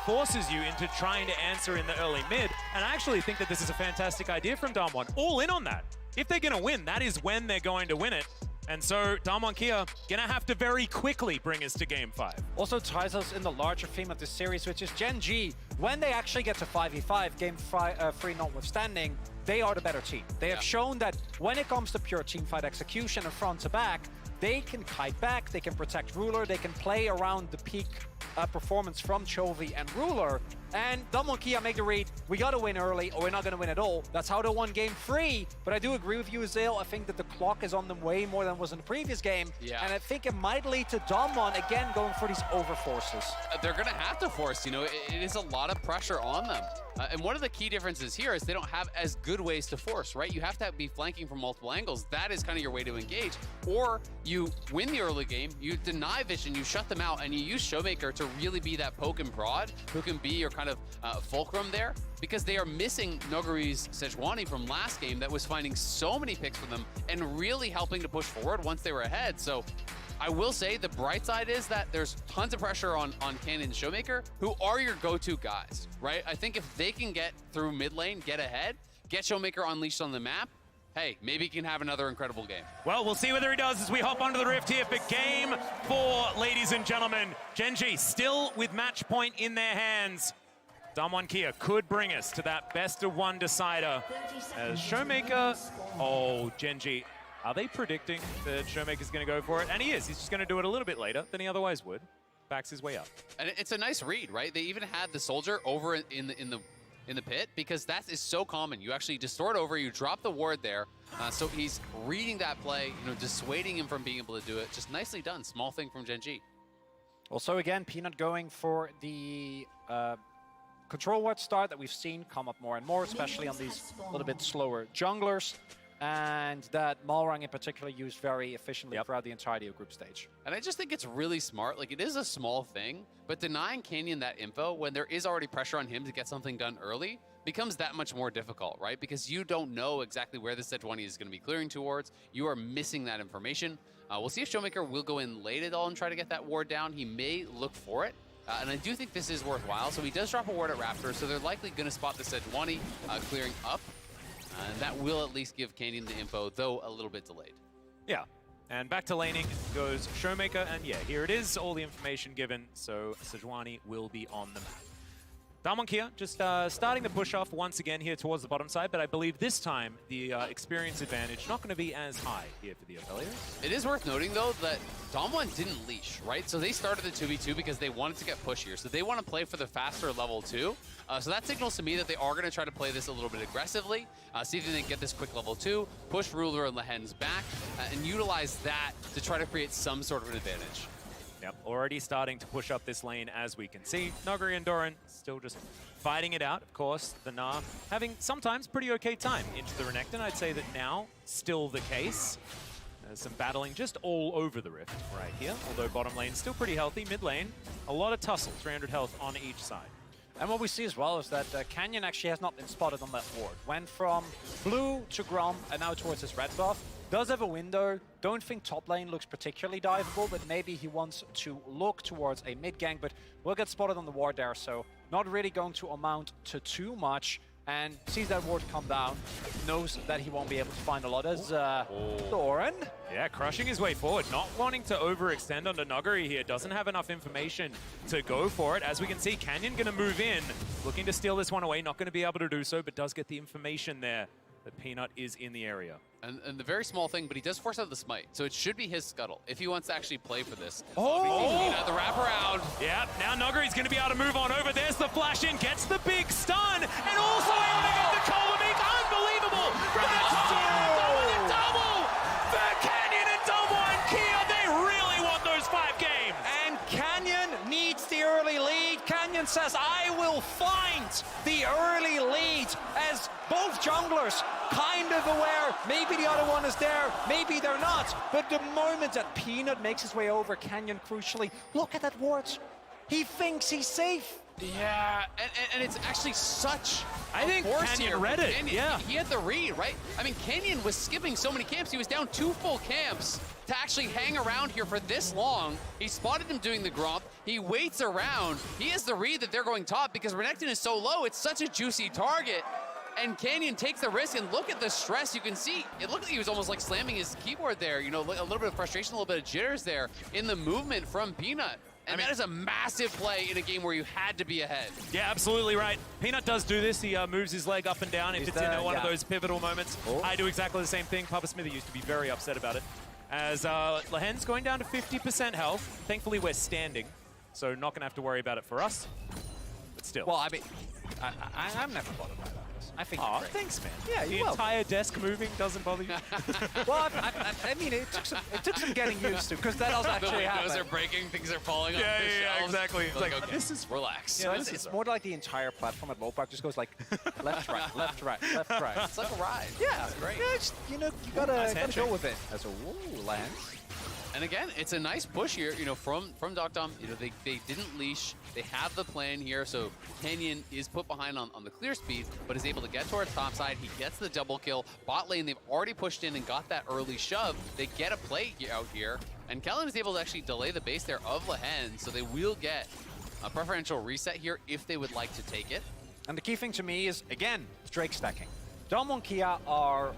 forces you into trying to answer in the early mid. And I actually think that this is a fantastic idea from Damwon. All in on that. If they're going to win, that is when they're going to win it. And so Damwon Kia gonna have to very quickly bring us to Game 5. Also ties us in the larger theme of this series, which is Gen.G. When they actually get to 5v5, Game 3 notwithstanding, they are the better team. They have shown that when it comes to pure teamfight execution and front to back, they can kite back, they can protect Ruler, they can play around the peak performance from Chovy and Ruler. And Damwon Kia make the read, we gotta win early or we're not gonna win at all. That's how they won Game 3. But I do agree with you, Azale. I think that the clock is on them way more than was in the previous game. Yeah. And I think it might lead to Damwon again going for these overforces. They're going to have to force, you know, it is a lot of pressure on them. And one of the key differences here is they don't have as good ways to force, right? You have to be flanking from multiple angles. That is kind of your way to engage. Or you win the early game, you deny vision, you shut them out, and you use Showmaker to really be that poke and prod who can be your kind of fulcrum there, because they are missing Noguri's Sejuani from last game that was finding so many picks for them and really helping to push forward once they were ahead. So I will say the bright side is that there's tons of pressure on Canyon and Showmaker, who are your go-to guys, right? I think if they can get through mid lane, get ahead, get Showmaker unleashed on the map, hey, maybe he can have another incredible game. Well, we'll see whether he does as we hop onto the Rift here for Game 4, ladies and gentlemen. Gen.G still with match point in their hands. Damwon Kia could bring us to that best-of-1 decider. As Showmaker, oh, Gen.G, are they predicting that Showmaker's going to go for it? And he is. He's just going to do it a little bit later than he otherwise would. Backs his way up. And it's a nice read, right? They even had the soldier over in the pit, because that is so common. You actually distort over, you drop the ward there. So he's reading that play, you know, dissuading him from being able to do it. Just nicely done. Small thing from Gen.G. Also, again, Peanut going for the control ward start that we've seen come up more and more, especially on these little bit slower junglers. And that Malrang in particular used very efficiently throughout the entirety of group stage. And I just think it's really smart. Like, it is a small thing, but denying Canyon that info when there is already pressure on him to get something done early becomes that much more difficult, right? Because you don't know exactly where the Sejuani is going to be clearing towards. You are missing that information. We'll see if Showmaker will go in late at all and try to get that ward down. He may look for it. And I do think this is worthwhile. So he does drop a ward at Raptor, so they're likely going to spot the Sejuani clearing up. And that will at least give Canyon the info, though a little bit delayed. Yeah, and back to laning goes Showmaker, and yeah, here it is, all the information given, so Sejuani will be on the map. Damwon Kia just starting the push off once again here towards the bottom side, but I believe this time the experience advantage not going to be as high here for the Aphelios. It is worth noting, though, that Damwon didn't leash, right? So they started the 2v2 because they wanted to get pushier, so they want to play for the faster level 2. So that signals to me that they are going to try to play this a little bit aggressively, see if they can get this quick level 2, push Ruler and Lehen's back, and utilize that to try to create some sort of an advantage. Yep, already starting to push up this lane as we can see. Noguri and Doran still just fighting it out, of course. The Gnar having sometimes pretty okay time into the Renekton. I'd say that now, still the case. There's some battling just all over the Rift right here, although bottom lane still pretty healthy. Mid lane, a lot of tussle, 300 health on each side. And what we see as well is that Canyon actually has not been spotted on that ward. Went from blue to Grom and now towards his red buff. Does have a window. Don't think top lane looks particularly diveable, but maybe he wants to look towards a mid gank, but will get spotted on the ward there, so not really going to amount to too much. And sees that ward come down, knows that he won't be able to find a lot as Doran. Yeah, crushing his way forward, not wanting to overextend onto Noguri here. Doesn't have enough information to go for it. As we can see, Canyon going to move in, looking to steal this one away. Not going to be able to do so, but does get the information there that Peanut is in the area. And the very small thing, but he does force out the smite, so it should be his scuttle if he wants to actually play for this. Oh! The wraparound. Yeah, now Noguri's going to be able to move on over. There's the flash in, gets the big stun, and also able to get the Colombic. Unbelievable! From the double for Canyon and Damwon Kia. They really want those 5 games. And Canyon needs the early lead. Canyon says, I will find the early lead, as both junglers kind of aware. Maybe the other one is there, maybe they're not. But the moment that Peanut makes his way over, Canyon crucially, look at that ward. He thinks he's safe. Yeah, and it's actually such I think force Canyon here. read it, Canyon, yeah. He had the read, right? I mean, Canyon was skipping so many camps. He was down 2 full camps to actually hang around here for this long. He spotted him doing the gromp. He waits around. He has the read that they're going top because Renekton is so low. It's such a juicy target. And Canyon takes the risk, and look at the stress. You can see, it looked like he was almost like slamming his keyboard there. You know, a little bit of frustration, a little bit of jitters there in the movement from Peanut. And that is a massive play in a game where you had to be ahead. Yeah, absolutely right. Peanut does do this. He moves his leg up and down if it's in one of those pivotal moments. I do exactly the same thing. Papa Smithy used to be very upset about it. As Lahen's going down to 50% health. Thankfully, we're standing, so not going to have to worry about it for us. But still. Well, I mean, I'm never bothered by that. I think. Oh, thanks, man. Yeah, the you will. entire desk moving doesn't bother you. Well, I mean, it took some getting used to, because that does The actually happen. windows are breaking, things are falling off Yeah, the yeah, shelves. exactly. It's like, okay, this is relax. You know, it's more like the entire platform at Low just goes like left, right, left, right, left, right. It's like a ride. Yeah, It's great. Yeah, just, you know, you gotta go handshake. with it. As a lands. And again, it's a nice push here, you know, from Dom. You know, they didn't leash. They have the plan here, so Canyon is put behind on the clear speed, but is able to get towards top side. He gets the double kill. Bot lane, they've already pushed in and got that early shove. They get a play out here, and Kellen is able to actually delay the base there of Lahen, so they will get a preferential reset here if they would like to take it. And the key thing to me is, again, Drake stacking. Dom and Kia are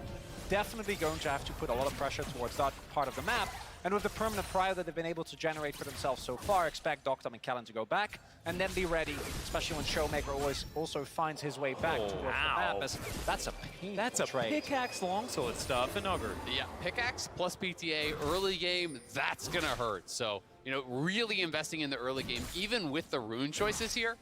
definitely going to have to put a lot of pressure towards that part of the map. And with the permanent prior that they've been able to generate for themselves so far, expect Doctom and Kellen to go back and then be ready, especially when Showmaker always also finds his way back towards the map. That's a painful That's a trade. pickaxe longsword stuff, and Ogre. Yeah, pickaxe plus PTA early game, that's gonna hurt. So, you know, really investing in the early game, even with the rune choices here.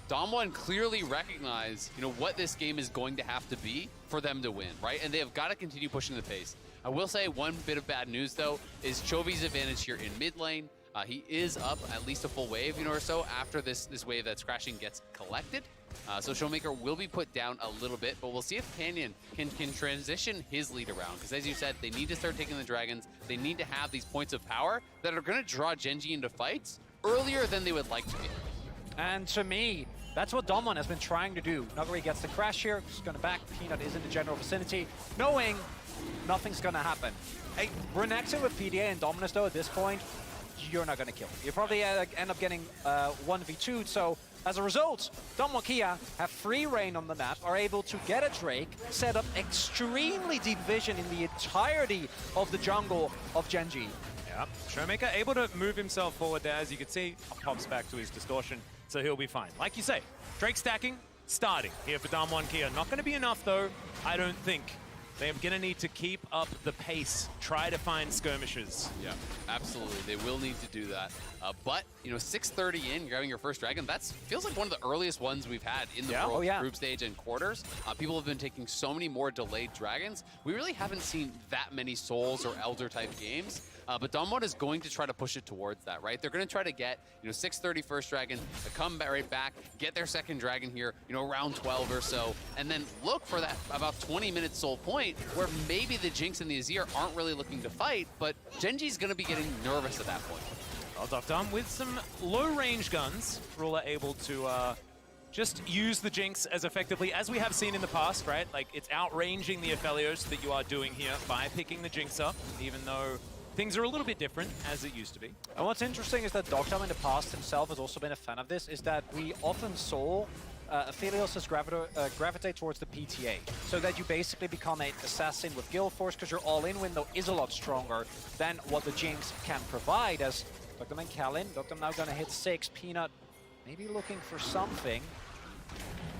Dom1 clearly recognize, you know, what this game is going to have to be for them to win, right? And they have got to continue pushing the pace. I will say one bit of bad news, though, is Chovy's advantage here in mid lane. He is up at least a full wave, you know, or so after this wave that's crashing gets collected. So Showmaker will be put down a little bit, but we'll see if Canyon can transition his lead around. Because as you said, they need to start taking the dragons. They need to have these points of power that are going to draw Gen.G into fights earlier than they would like to be. And to me, that's what Dom1 has been trying to do. Nuguri gets the crash here, just going to back. Peanut is in the general vicinity, knowing nothing's going to happen. Hey, Renekton with PDA and Dominus, though, at this point, you're not going to kill. You probably end up getting 1v2'd, so as a result, Dom and Kia have free reign on the map, are able to get a Drake, set up extremely deep vision in the entirety of the jungle of Gen.G. Yeah, Showmaker able to move himself forward there. As you can see, pops back to his distortion, so he'll be fine. Like you say, Drake stacking, starting here for Dom1 Kia. Not going to be enough, though, I don't think. They're going to need to keep up the pace, try to find skirmishes. Yeah, absolutely. They will need to do that. But, you know, 6:30 in, grabbing your first dragon, that feels like one of the earliest ones we've had in the World group stage and quarters. People have been taking so many more delayed dragons. We really haven't seen that many Souls or Elder type games. But Dom1 is going to try to push it towards that, right? They're going to try to get, you know, 6:30 first dragon, to come right back, get their second dragon here, you know, around 12 or so, and then look for that about 20-minute soul point where maybe the Jinx and the Azir aren't really looking to fight, but Gen.G's going to be getting nervous at that point. Well, Doctom with some low-range guns, Ruler able to just use the Jinx as effectively as we have seen in the past, right? Like, it's outranging the Aphelios that you are doing here by picking the Jinx up, even though things are a little bit different as it used to be. And what's interesting is that Doctom in the past himself has also been a fan of this, is that we often saw Aphelios gravitate towards the PTA, so that you basically become an assassin with Guild Force, because your all-in window is a lot stronger than what the Jinx can provide. As Doctom and Kellen, Doctom now gonna hit 6, Peanut maybe looking for something.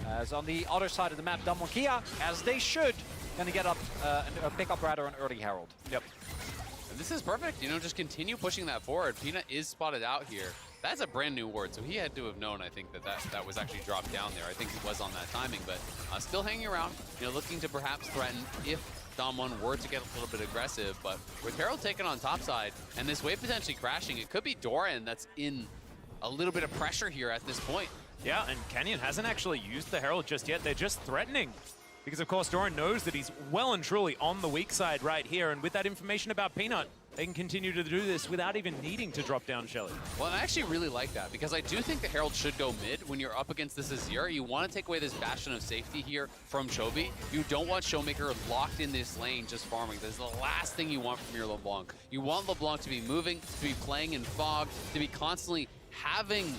As on the other side of the map, Dom and Kia, as they should, gonna get up, pick up rather an early Herald. Yep. This is perfect, you know, just continue pushing that forward. Peanut is spotted out here. That's a brand new ward, so he had to have known, I think, that was actually dropped down there. I think he was on that timing, but still hanging around, you know, looking to perhaps threaten if Dom1 were to get a little bit aggressive. But with Herald taken on top side and this wave potentially crashing, it could be Doran that's in a little bit of pressure here at this point. Yeah, and Canyon hasn't actually used the Herald just yet. They're just threatening. Because, of course, Doran knows that he's well and truly on the weak side right here. And with that information about Peanut, they can continue to do this without even needing to drop down Shelly. Well, I actually really like that because I do think the Herald should go mid when you're up against this Azir. You want to take away this bastion of safety here from Chovy. You don't want Showmaker locked in this lane just farming. That's the last thing you want from your LeBlanc. You want LeBlanc to be moving, to be playing in fog, to be constantly having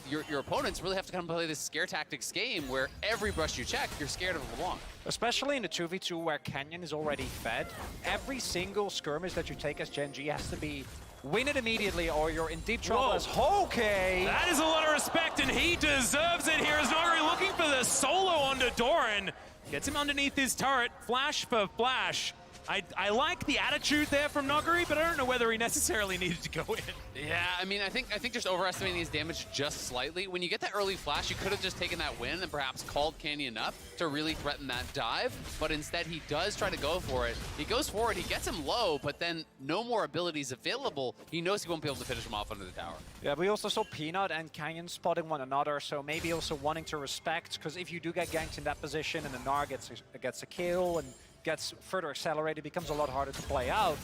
your opponents really have to kind of play this scare tactics game where every brush you check, you're scared of LeBlanc. Especially in the 2v2 where Canyon is already fed, every single skirmish that you take as Gen.G has to be win it immediately or you're in deep trouble as Okay. That is a lot of respect, and he deserves it here as Nogari looking for the solo onto Doran. Gets him underneath his turret, flash for flash. I like the attitude there from Nogari, but I don't know whether he necessarily needed to go in. Yeah, I mean, I think just overestimating his damage just slightly. When you get that early flash, you could have just taken that win and perhaps called Canyon up to really threaten that dive, but instead he does try to go for it. He goes forward, he gets him low, but then no more abilities available. He knows he won't be able to finish him off under the tower. Yeah, we also saw Peanut and Canyon spotting one another, so maybe also wanting to respect, because if you do get ganked in that position and the Gnar gets a kill and gets further accelerated, it becomes a lot harder to play out.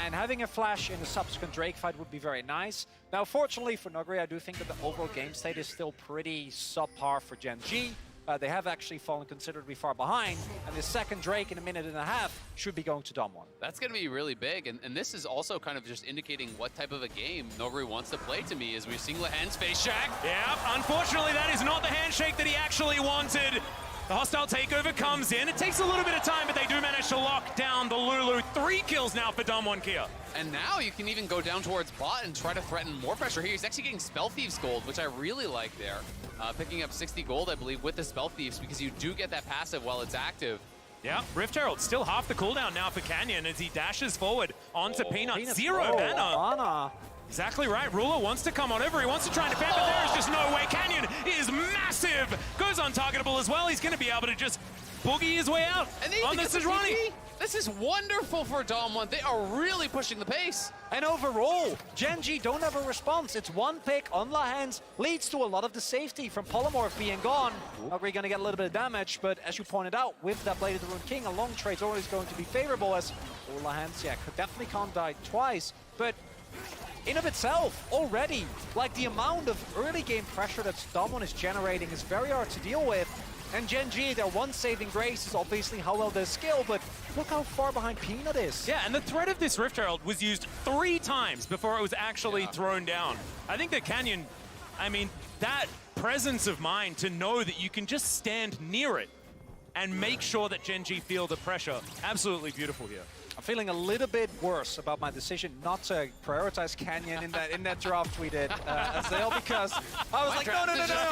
And having a flash in a subsequent Drake fight would be very nice. Now, fortunately for Nogari, I do think that the overall game state is still pretty subpar for Gen.G. They have actually fallen considerably far behind, and the second Drake in a minute and a half should be going to Dom 1. That's going to be really big, and this is also kind of just indicating what type of a game Nogari wants to play to me, as we've seen Lehen's face shag. Yeah, unfortunately that is not the handshake that he actually wanted. The hostile takeover comes in. It takes a little bit of time, but they do manage to lock down the Lulu. 3 kills now for Dom 1 Kia. And now you can even go down towards bot and try to threaten more pressure here. He's actually getting Spell Thieves gold, which I really like there. Picking up 60 gold, I believe, with the Spell Thieves, because you do get that passive while it's active. Yeah, Rift Herald still half the cooldown now for Canyon as he dashes forward onto Peanut. Peanut, Zero mana. Exactly right. Ruler wants to come on over. He wants to try and defend, but there is just no way. Canyon is massive. Goes untargetable as well. He's going to be able to just boogie his way out on the Sejuani. This is wonderful for Dom 1. They are really pushing the pace. And overall, Gen.G don't have a response. It's one pick on Lehen's, leads to a lot of the safety from Polymorph being gone. Nogari going to get a little bit of damage, but as you pointed out, with that Blade of the Rune King, a long trade's always going to be favorable, as Lehen's, yeah, definitely can't die twice, but in of itself, already, like the amount of early game pressure that Dom 1 is generating is very hard to deal with. And Gen.G, their one saving grace is obviously how well they skill, but look how far behind Peanut is. Yeah, and the threat of this Rift Herald was used 3 times before it was actually thrown down. I think that Canyon, I mean, that presence of mind to know that you can just stand near it and make sure that Gen.G feel the pressure, absolutely beautiful here. I'm feeling a little bit worse about my decision not to prioritize Canyon in that draft we did as well, because I was like, no.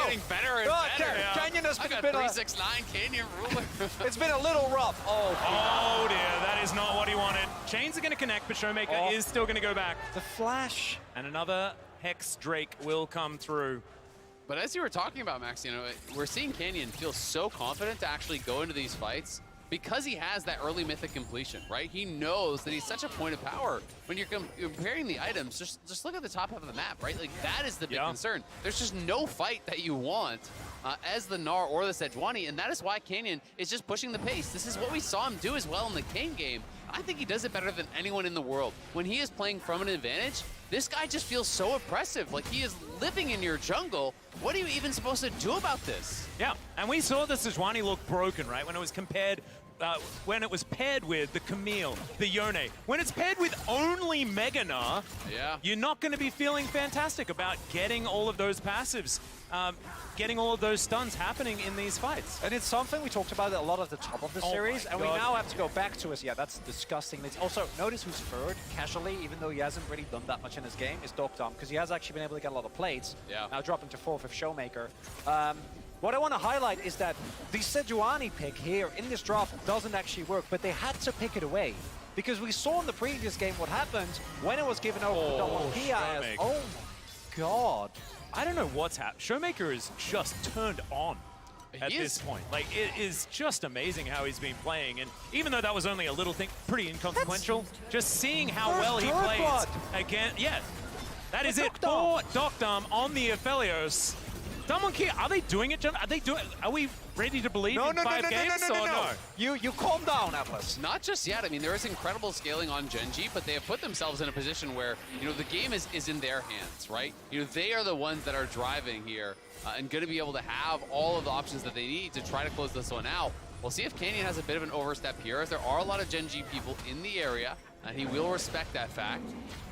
Getting better and better. Yeah. Canyon has been a bit 369 Canyon ruler. It's been a little rough. Oh dear, that is not what he wanted. Chains are going to connect, but Showmaker is still going to go back. The flash. And another Hex Drake will come through. But as you were talking about, Max, you know, we're seeing Canyon feel so confident to actually go into these fights because he has that early mythic completion, right? He knows that he's such a point of power. When you're comparing the items, just look at the top half of the map, right? Like, that is the big concern. There's just no fight that you want as the Gnar or the Sejuani, and that is why Canyon is just pushing the pace. This is what we saw him do as well in the Kane game. I think he does it better than anyone in the world. When he is playing from an advantage, this guy just feels so oppressive. Like, he is living in your jungle. What are you even supposed to do about this? Yeah, and we saw the Sejuani look broken, right? When it was compared, when it was paired with the Camille, the Yone. When it's paired with only Mega Gnar, you're not going to be feeling fantastic about getting all of those passives, getting all of those stuns happening in these fights. And it's something we talked about a lot at the top of the series, and we now have to go back to us. Yeah, that's disgusting. Also, notice who's third, casually, even though he hasn't really done that much in his game, is Dom, because he has actually been able to get a lot of plates. Now dropping to 4th with Showmaker. What I want to highlight is that the Sejuani pick here in this draft doesn't actually work, but they had to pick it away. Because we saw in the previous game what happened when it was given over to Dom 1 Kia. Oh my god. I don't know what's happened. Showmaker is just turned on at this point. Like, it is just amazing how he's been playing. And even though that was only a little thing, pretty inconsequential, just seeing how well he plays again. Yeah, that is it for Docdom on the Aphelios. Someone here, are they doing it? Are they doing? Are we ready to believe in 5 games or no? You calm down, Atlas. Not just yet. I mean, there is incredible scaling on Gen.G, but they have put themselves in a position where, you know, the game is in their hands, right? You know, they are the ones that are driving here and going to be able to have all of the options that they need to try to close this one out. We'll see if Canyon has a bit of an overstep here, as there are a lot of Gen.G people in the area, and he will respect that fact.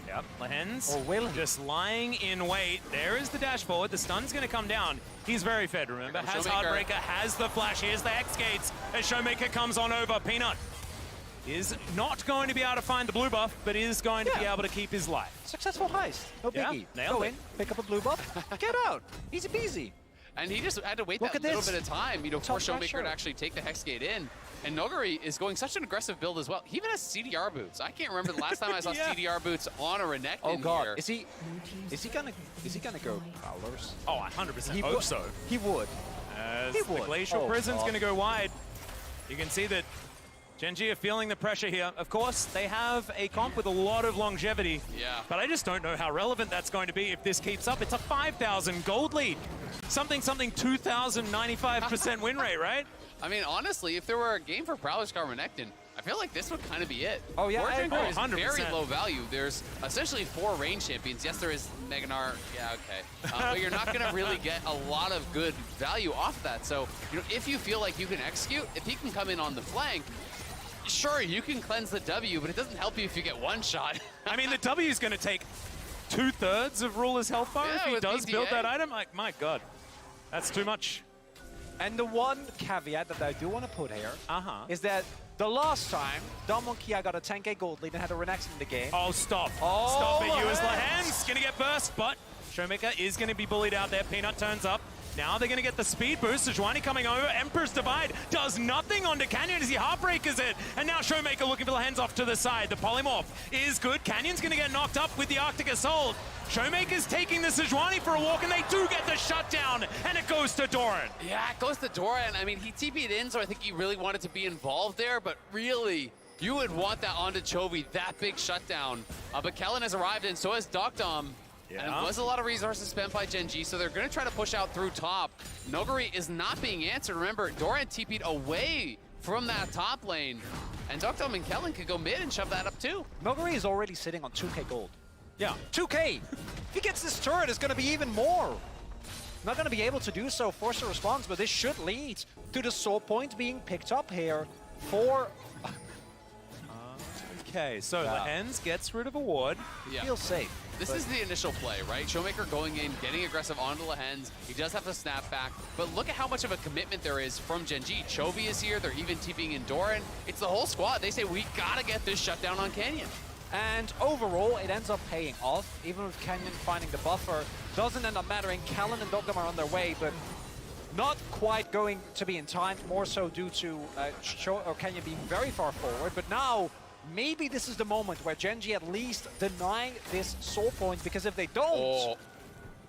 Yep, Lehens Or will he? just lying in wait. There is the dash forward. The stun's going to come down. He's very fed, remember. Here Has comes Showmaker. Heartbreaker, has the flash. Here's the X gates as Showmaker comes on over. Peanut is not going to be able to find the blue buff, but is going to be able to keep his life. Successful heist. No Yeah, biggie. nailed Go it. in, pick up a blue buff, get out. Easy peasy. And he just had to wait Look that at little this. bit of time, you know, for Top Showmaker pressure. to actually take the Hex Gate in. And Nogari is going such an aggressive build as well. He even has CDR boots. I can't remember the last time I saw Yeah. CDR boots on a Renekton Oh god, here. is he gonna go Prowlers? Oh, I 100% He hope would. so. He would. As He the would. Glacial Oh, Prison's God. going to go wide. You can see that Gen.G are feeling the pressure here. Of course, they have a comp with a lot of longevity. Yeah. But I just don't know how relevant that's going to be if this keeps up. It's a 5,000 gold lead. Something 2,095% win rate, right? I mean, honestly, if there were a game for Prowler's Scar Renekton, I feel like this would kind of be it. Oh, yeah, I Wardranger agree. is 100%. very low value. There's essentially 4 range champions. Yes, there is Meganar. Yeah, okay. But you're not going to really get a lot of good value off that. So, you know, if you feel like you can execute, if he can come in on the flank, sure, you can cleanse the W, but it doesn't help you if you get one shot. I mean, the W is going to take 2/3 of Ruler's health bar Yeah, if he with does build PTA. that item. Like, my God, that's too much. And the one caveat that I do want to put here Uh-huh. is that the last time Dom Kia got a 10k gold lead and had a Renekton in the game. Oh, stop. Oh, Stop it, you as Lehens. Lehens. Gonna get burst, but Showmaker is gonna be bullied out there. Peanut turns up. Now they're gonna get the speed boost. Sejuani coming over. Emperor's Divide does nothing onto Canyon as he heartbreakers it. And now Showmaker looking for Lehens off to the side. The polymorph is good. Canyon's gonna get knocked up with the Arctic Assault. Showmaker's taking the Sejuani for a walk, and they do get the shutdown, and it goes to Doran. Yeah, it goes to Doran. I mean, he TP'd in, so I think he really wanted to be involved there, but really, you would want that onto Chovy, that big shutdown. But Kellen has arrived, and so has Docdom. And it was a lot of resources spent by Gen.G, so they're going to try to push out through top. Nogari is not being answered. Remember, Doran TP'd away from that top lane, and Docdom and Kellen could go mid and shove that up too. Nogari is already sitting on 2k gold. Yeah. 2k! If he gets this turret, it's going to be even more. Not going to be able to do so, force a response, but this should lead to the soul point being picked up here for... Okay, so Lehens gets rid of a ward. Yeah. Feels safe. This is the initial play, right? Showmaker going in, getting aggressive onto Lehens. He does have to snap back, but look at how much of a commitment there is from Gen.G. Chovy is here. They're even TPing in Doran. It's the whole squad. They say, we gotta get this shutdown on Canyon. And overall, it ends up paying off. Even with Canyon finding the buffer, doesn't end up mattering. Kellen and Docdom are on their way, but not quite going to be in time, more so due to Canyon being very far forward. But now, maybe this is the moment where Gen.G at least deny this soul point, because if they don't... Oh,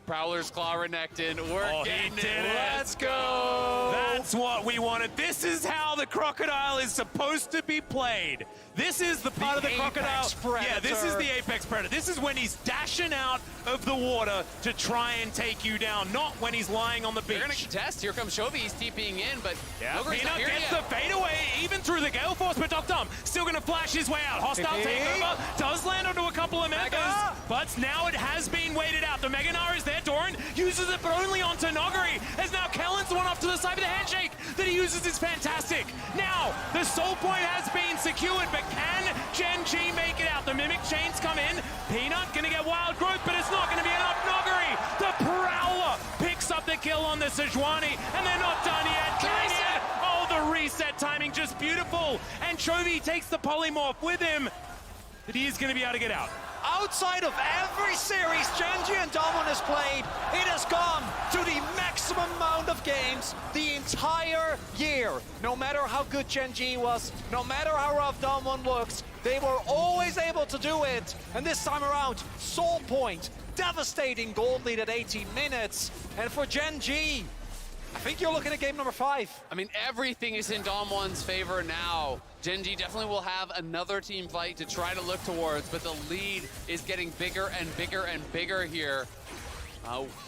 Prowler's Claw Renekton. We're Oh, he getting did it. it. Let's go. That's what we wanted. This is how the crocodile is supposed to be played. This is the part of the crocodile. apex predator. Yeah, this is the apex predator. This is when he's dashing out of the water to try and take you down, not when he's lying on the They're gonna beach. contest. Here comes Chovy. He's TPing in, but Yeah, Nogari's not Peanut here gets yet. the fadeaway even through the Gale Force, but Docdom still going to flash his way out. Hostile takeover does land onto a couple of members, Mega. but now it has been waited out. The Meganar is there. Doran uses it, but only onto Nogari, as now Kellen's the one off to the side with the handshake that he uses is fantastic. Now, the soul point has been secured, but can Gen.G make it out? The Mimic Chains come in. Peanut going to get wild growth, but it's not going to be enough. Nogari, the Prowler, picks up the kill on the Sejuani, and they're not done yet. Canyon, oh, the reset timing, just beautiful. And Chovy takes the polymorph with him, but he is going to be able to get out. Outside of every series Gen.G and Damwon has played, it has gone to the maximum amount of games the entire year. No matter how good Gen.G was, no matter how rough Damwon looks, they were always able to do it. And this time around, soul point, devastating gold lead at 18 minutes. And for Gen.G, I think you're looking at game number 5. I mean, everything is in Damwon's favor now. Gen.G definitely will have another team fight to try to look towards, but the lead is getting bigger and bigger and bigger here.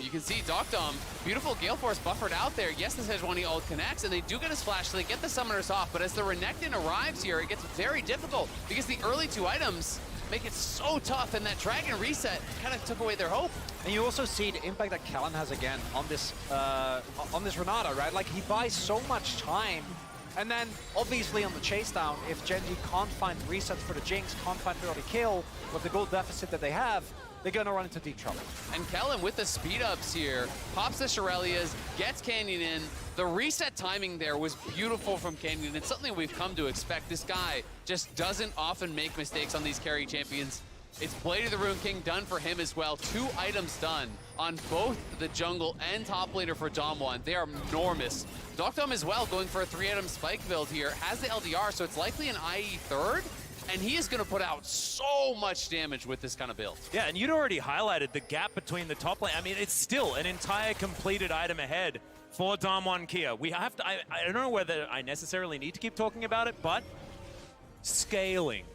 You can see Doctom, beautiful Gale Force buffered out there. Yes, the Sejuani ult connects, and they do get his flash, so they get the summoners off. But as the Renekton arrives here, it gets very difficult because the early 2 items make it so tough, and that Dragon reset kind of took away their hope. And you also see the impact that Kellen has again on this Renata, right? Like, he buys so much time. And then, obviously, on the chase down, if Gen.G can't find resets for the Jinx, can't find the early kill, with the gold deficit that they have, they're going to run into deep trouble. And Kellen with the speed-ups here, pops the Shurelya's, gets Canyon in. The reset timing there was beautiful from Canyon. It's something we've come to expect. This guy just doesn't often make mistakes on these carry champions. It's Blade of the Rune King done for him as well. 2 items done on both the jungle and top laner for Damwon. They are enormous. Doctom as well going for a 3-item spike build here. Has the LDR, so it's likely an IE third. And he is going to put out so much damage with this kind of build. Yeah, and you'd already highlighted the gap between the top lane. I mean, it's still an entire completed item ahead for Damwon Kia. We have to, I don't know whether I necessarily need to keep talking about it, but scaling.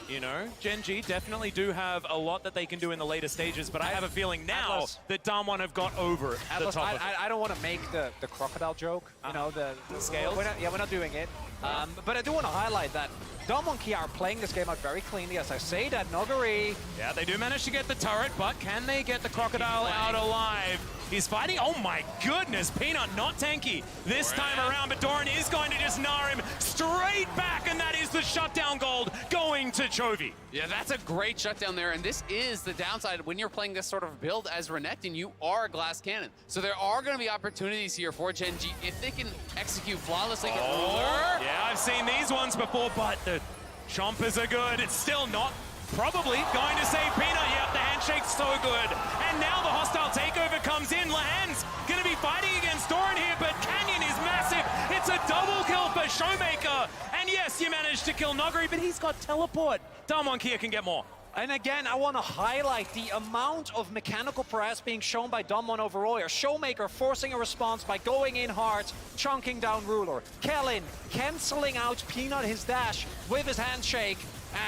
You know, Gen.G definitely do have a lot that they can do in the later stages, but I have a feeling now Atlas, that Damwon have got over Atlas, the top of it. I don't want to make the crocodile joke, you know, the scales? We're not doing it. But I do want to highlight that Damwon Kia are playing this game out very cleanly. As I say that, Noguri. Yeah, they do manage to get the turret, but can they get the crocodile out alive? He's fighting. Oh my goodness, Peanut not tanky this time around, but Doran is going to just gnar him straight back, and that is the shutdown gold going to Chovy. Yeah, that's a great shutdown there, and this is the downside when you're playing this sort of build as Renekton. You are a glass cannon, so there are going to be opportunities here for Gen.G if they can execute flawlessly. Yeah, I've seen these ones before, but the chompers are good. It's still not probably going to save Peanut. Yep, the handshake's so good. And now the hostile takeover comes in. Lahan's going to be fighting against Doran here, but Canyon is massive. It's a double kill for Showmaker. And yes, you managed to kill Noguri, but he's got teleport. Damwon Kia can get more. And again, I want to highlight the amount of mechanical prowess being shown by Damwon overall here. Showmaker forcing a response by going in hard, chunking down Ruler. Kellen cancelling out Peanut his dash with his handshake.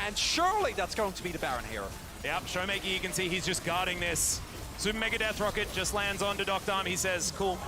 And surely that's going to be the Baron here. Yep, Showmaker, you can see he's just guarding this. Super Mega Death Rocket just lands onto Doctom. He says, cool.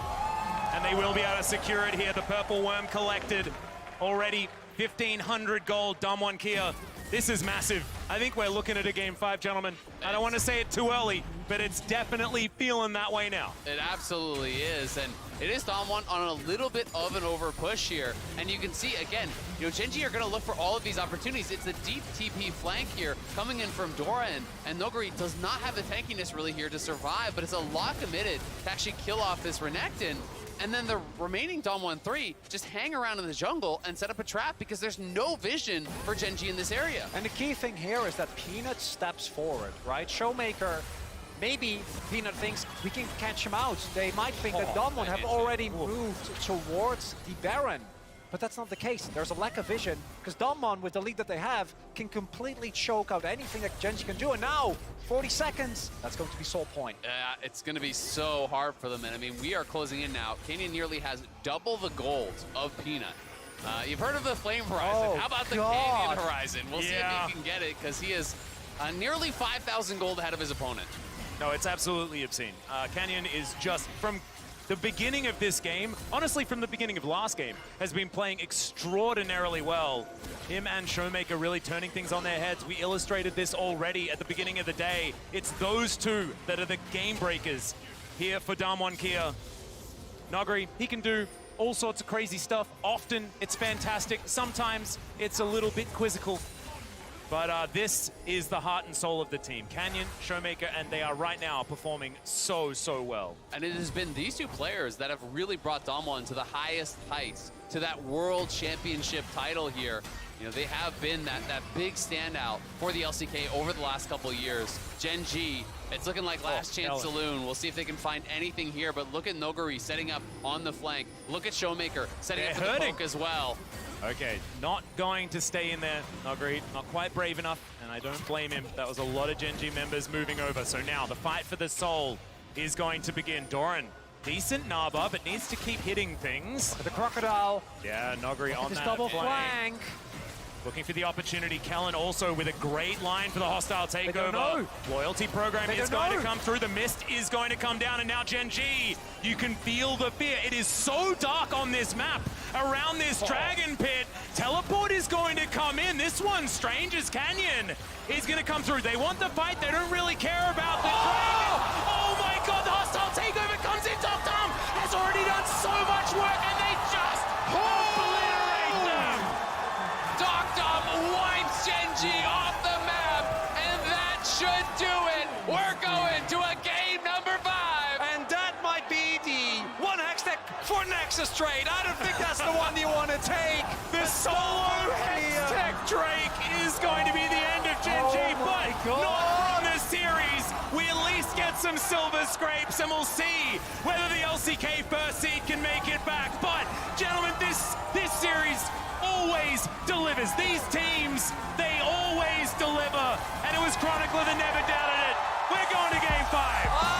And they will be able to secure it here. The Purple Worm collected already. 1,500 gold, Damwon Kia. This is massive. I think we're looking at a Game 5, gentlemen. I don't want to say it too early, but it's definitely feeling that way now. It absolutely is, and it is Damwon on a little bit of an over push here. And you can see, again, you know, Gen.G are going to look for all of these opportunities. It's a deep TP flank here coming in from Doran, and Noguri does not have the tankiness really here to survive, but it's a lot committed to actually kill off this Renekton. And then the remaining Damwon 3 just hang around in the jungle and set up a trap because there's no vision for Gen.G in this area. And the key thing here is that Peanut steps forward, right? Showmaker, maybe Peanut thinks we can catch him out. They might think that Damwon have already moved towards the Baron. But that's not the case. There's a lack of vision because Damwon, with the lead that they have, can completely choke out anything that Gen.G can do. And now, 40 seconds, that's going to be Soul Point. It's going to be so hard for them. And I mean, we are closing in now. Canyon nearly has double the gold of Peanut. You've heard of the Flame Horizon. Oh, how about the God. Canyon Horizon? We'll see if he can get it because he is nearly 5,000 gold ahead of his opponent. No, it's absolutely obscene. Canyon is just, from the beginning of this game, honestly from the beginning of last game, has been playing extraordinarily well. Him and Showmaker really turning things on their heads. We illustrated this already at the beginning of the day. It's those two that are the game breakers here for Damwon Kia. Noguri, he can do all sorts of crazy stuff. Often it's fantastic. Sometimes it's a little bit quizzical. But this is the heart and soul of the team. Canyon, Showmaker, and they are right now performing so, so well. And it has been these two players that have really brought Damwon to the highest heights, to that World Championship title here. You know, they have been that big standout for the LCK over the last couple of years. Gen.G, it's looking like Last Chance Saloon. We'll see if they can find anything here, but look at Noguri setting up on the flank. Look at Showmaker setting up for the poke as well. Okay, not going to stay in there, Noguri. Not quite brave enough, and I don't blame him. That was a lot of Gen.G members moving over. So now the fight for the soul is going to begin. Doran, decent Naba, but needs to keep hitting things. The Crocodile. Yeah, Noguri on This that double flank. Looking for the opportunity. Kellen also with a great line for the hostile don't takeover. know. Loyalty program They is don't going to know. come through. The mist is going to come down, and now Gen.G, you can feel the fear. It is so dark on this map around this dragon pit. Teleport is going to come in. This one, Stranger's Canyon, is going to come through. They want the fight. They don't really care about the dragon. Oh my god, the hostile takeover comes in. Tom has already done so much work, and they just obliterate them. Dom wipes Gen.G off the map, and that should do it. We're going to a game number 5. And that might be the one Hextech for Nexus trade. I don't think that's the one you want to take. The solo Hextech Drake is going to be the end of Gen.G, but not from the series. We at least get some silver scrapes, and we'll see whether the LCK first seed can make it back. But, gentlemen, this series always delivers. These teams, they always deliver. And it was Chronicler that never doubted it. We're going to game 5.